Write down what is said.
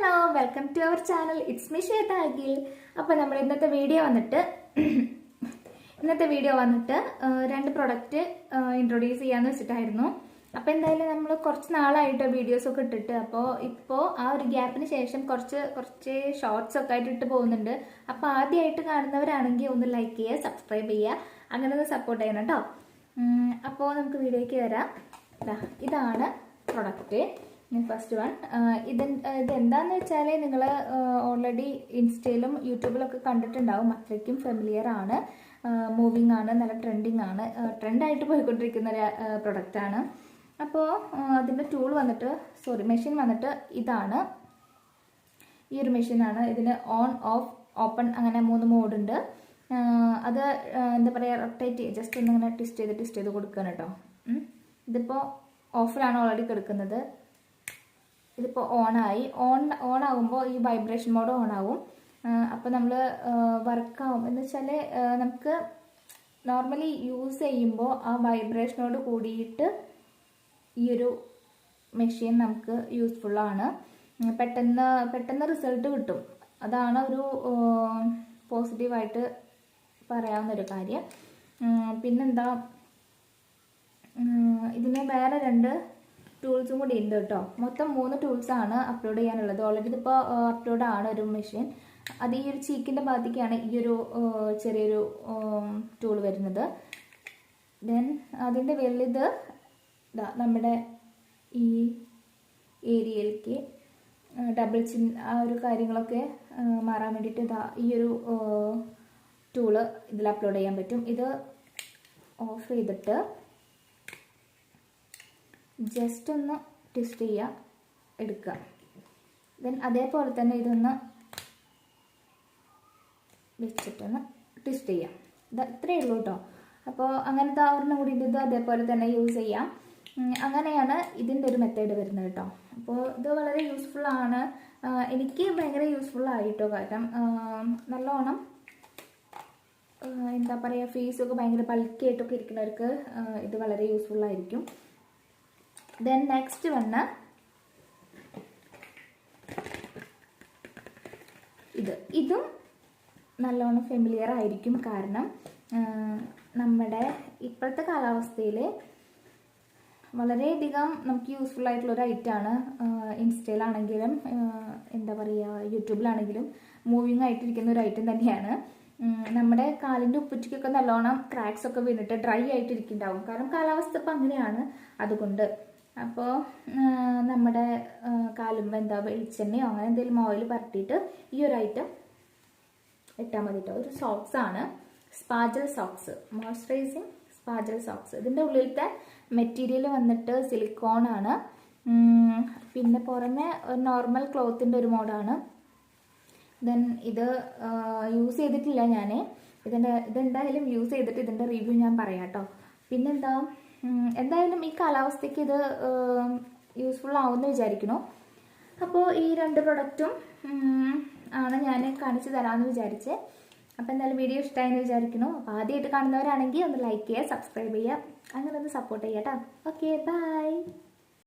Hello welcome to our channel. It's me Shweta Akhil. അപ്പോൾ നമ്മൾ ഇന്നത്തെ വീഡിയോ വന്നിട്ട് രണ്ട് പ്രൊഡക്റ്റ് ഇൻട്രൊഡ്യൂസ് ചെയ്യാന്ന് വെച്ചിട്ടായിരുന്നു. അപ്പോൾ എന്തായാലും നമ്മൾ കുറച്ച് നാളായിട്ട് വീഡിയോസൊക്കെ ഇട്ടിട്ട്, അപ്പോൾ ഇപ്പോൾ ആ ഒരു ഗ്യാപ്പിന് ശേഷം കുറച്ച് ഷോർട്സ് ഒക്കെ ആയിട്ട് ഇട്ട് പോകുന്നുണ്ട്. അപ്പോൾ ആദ്യമായിട്ട് കാണുന്നവരാണെങ്കിൽ ഒന്ന് ലൈക്ക് ചെയ്യുക, സബ്സ്ക്രൈബ് ചെയ്യുക, അങ്ങനെ ഒന്ന് സപ്പോർട്ട് ചെയ്യണം കേട്ടോ. അപ്പോൾ നമുക്ക് വീഡിയോയ്ക്ക് വരാം. ഇതാണ് പ്രൊഡക്റ്റ്. First one. ഇതെന്താന്ന് വെച്ചാൽ നിങ്ങൾ ഓൾറെഡി ഇൻസ്റ്റയിലും യൂട്യൂബിലൊക്കെ കണ്ടിട്ടുണ്ടാവും. അത്രയ്ക്കും ഫെമിലിയർ ആണ്, മൂവിങ് ആണ്, നല്ല ട്രെൻഡായിട്ട് പോയിക്കൊണ്ടിരിക്കുന്ന ഒരു പ്രൊഡക്റ്റാണ്. അപ്പോൾ അതിൻ്റെ മെഷീൻ വന്നിട്ട് ഇതാണ്. ഈ ഒരു മെഷീനാണ്. ഇതിന് ഓൺ ഓഫ് ഓപ്പൺ അങ്ങനെ 3 മോഡുണ്ട്. അത് എന്താ പറയുക, റൊട്ടേറ്റ് ജസ്റ്റ് ഒന്നിങ്ങനെ ട്വിസ്റ്റ് ചെയ്ത് കൊടുക്കുകയാണ് കേട്ടോ. ഇതിപ്പോൾ ഓഫിലാണ് ഓൾറെഡി കിടക്കുന്നത്. ഇതിപ്പോൾ ഓൺ ആകുമ്പോൾ ഈ വൈബ്രേഷൻ മോഡ് ഓൺ ആവും. അപ്പോൾ നമ്മൾ വർക്കാവും എന്ന് വെച്ചാൽ നമുക്ക് നോർമലി യൂസ് ചെയ്യുമ്പോൾ ആ വൈബ്രേഷനോട് കൂടിയിട്ട് ഈ ഒരു മെഷീൻ നമുക്ക് യൂസ്ഫുള്ളാണ്. പെട്ടെന്ന് റിസൾട്ട് കിട്ടും. അതാണ് ഒരു പോസിറ്റീവായിട്ട് പറയാവുന്നൊരു കാര്യം. പിന്നെന്താ, ഇതിന് വേറെ 2 ടൂൾസും കൂടി ഉണ്ട് കേട്ടോ. മൊത്തം 3 ടൂൾസാണ് അപ്ലോഡ് ചെയ്യാനുള്ളത്. ഓൾറെഡി ഇതിപ്പോൾ അപ്ലോഡാണ് ഒരു മെഷീൻ. അത് ഈ ഒരു ചീക്കിൻ്റെ ഭാഗത്തേക്കാണ് ഈ ഒരു ചെറിയൊരു ടൂൾ വരുന്നത്. ദെൻ അതിൻ്റെ വലുത് നമ്മുടെ ഈ ഏരിയയിലേക്ക് ഡബിൾ ചിൻ ആ ഒരു കാര്യങ്ങളൊക്കെ മാറാൻ വേണ്ടിയിട്ട് ഈ ഒരു ടൂള് ഇതിൽ അപ്ലോഡ് ചെയ്യാൻ പറ്റും. ഇത് ഓഫ് ചെയ്തിട്ട് ജസ്റ്റ് ഒന്ന് ട്വിസ്റ്റ് ചെയ്യുക, എടുക്കുക. ദെൻ അതേപോലെ തന്നെ ഇതൊന്ന് വെച്ചിട്ടൊന്ന് ട്വിസ്റ്റ് ചെയ്യാം. ഇത്രയേ ഉള്ളൂ കേട്ടോ. അപ്പോൾ അങ്ങനത്തെ ഒരെണ്ണം കൂടി ഇത് അതേപോലെ തന്നെ യൂസ് ചെയ്യാം. അങ്ങനെയാണ് ഇതിൻ്റെ ഒരു മെത്തേഡ് വരുന്നത് കേട്ടോ. അപ്പോൾ ഇത് വളരെ യൂസ്ഫുള്ളാണ്. എനിക്ക് ഭയങ്കര യൂസ്ഫുള്ളായിട്ടോ. കാരണം നല്ലോണം എന്താ പറയുക, ഫേസൊക്കെ ഭയങ്കര ബൾക്കിയായിട്ടൊക്കെ ഇരിക്കുന്നവർക്ക് ഇത് വളരെ യൂസ്ഫുള്ളായിരിക്കും. ദെൻ നെക്സ്റ്റ് വന്ന് ഇതും നല്ലോണം ഫെമിലിയർ ആയിരിക്കും. കാരണം നമ്മുടെ ഇപ്പോഴത്തെ കാലാവസ്ഥയിൽ വളരെയധികം നമുക്ക് യൂസ്ഫുൾ ആയിട്ടുള്ളൊരു ഐറ്റമാണ്. ഇൻസ്റ്റയിലാണെങ്കിലും എന്താ പറയുക, യൂട്യൂബിലാണെങ്കിലും മൂവിങ് ആയിട്ടിരിക്കുന്ന ഒരു ഐറ്റം തന്നെയാണ്. നമ്മുടെ കാലിൻ്റെ ഉപ്പുറ്റിക്കൊക്കെ നല്ലോണം ക്രാക്സ് ഒക്കെ വീണിട്ട് ഡ്രൈ ആയിട്ടിരിക്കുന്നുണ്ടാവും. കാരണം കാലാവസ്ഥ ഇപ്പം അങ്ങനെയാണ്. അതുകൊണ്ട് അപ്പോൾ നമ്മുടെ കാലുമ്പോൾ വെളിച്ചെണ്ണയോ അങ്ങനെ എന്തെങ്കിലും ഓയിൽ പരട്ടിയിട്ട് ഈ ഒരു ഐറ്റം ഇട്ടാൽ മതി കേട്ടോ. ഒരു സോക്സാണ്, സ്പാജൽ സോക്സ്, മോയ്സ്ചറൈസിങ് സ്പാജൽ സോക്സ്. ഇതിൻ്റെ ഉള്ളിലത്തെ മെറ്റീരിയൽ വന്നിട്ട് സിലിക്കോണാണ്. പിന്നെ പുറമെ നോർമൽ ക്ലോത്തിൻ്റെ ഒരു മോഡാണ്. ദെൻ ഇത് യൂസ് ചെയ്തിട്ടില്ല ഞാൻ. ഇതെന്തായാലും യൂസ് ചെയ്തിട്ട് ഇതിൻ്റെ റിവ്യൂ ഞാൻ പറയാം കേട്ടോ. പിന്നെന്താ, എന്തായാലും ഈ കാലാവസ്ഥയ്ക്ക് ഇത് യൂസ്ഫുൾ ആവുമെന്ന് വിചാരിക്കുന്നു. അപ്പോൾ ഈ 2 പ്രൊഡക്റ്റും ആണ് ഞാൻ കാണിച്ചു തരാമെന്ന് വിചാരിച്ചത്. അപ്പോൾ എന്തായാലും വീഡിയോ ഇഷ്ടമായെന്ന് വിചാരിക്കുന്നു. അപ്പോൾ ആദ്യമായിട്ട് കാണുന്നവരാണെങ്കിൽ ഒന്ന് ലൈക്ക് ചെയ്യുക, സബ്സ്ക്രൈബ് ചെയ്യുക, അങ്ങനെ ഒന്ന് സപ്പോർട്ട് ചെയ്യാം കേട്ടോ. Okay, by.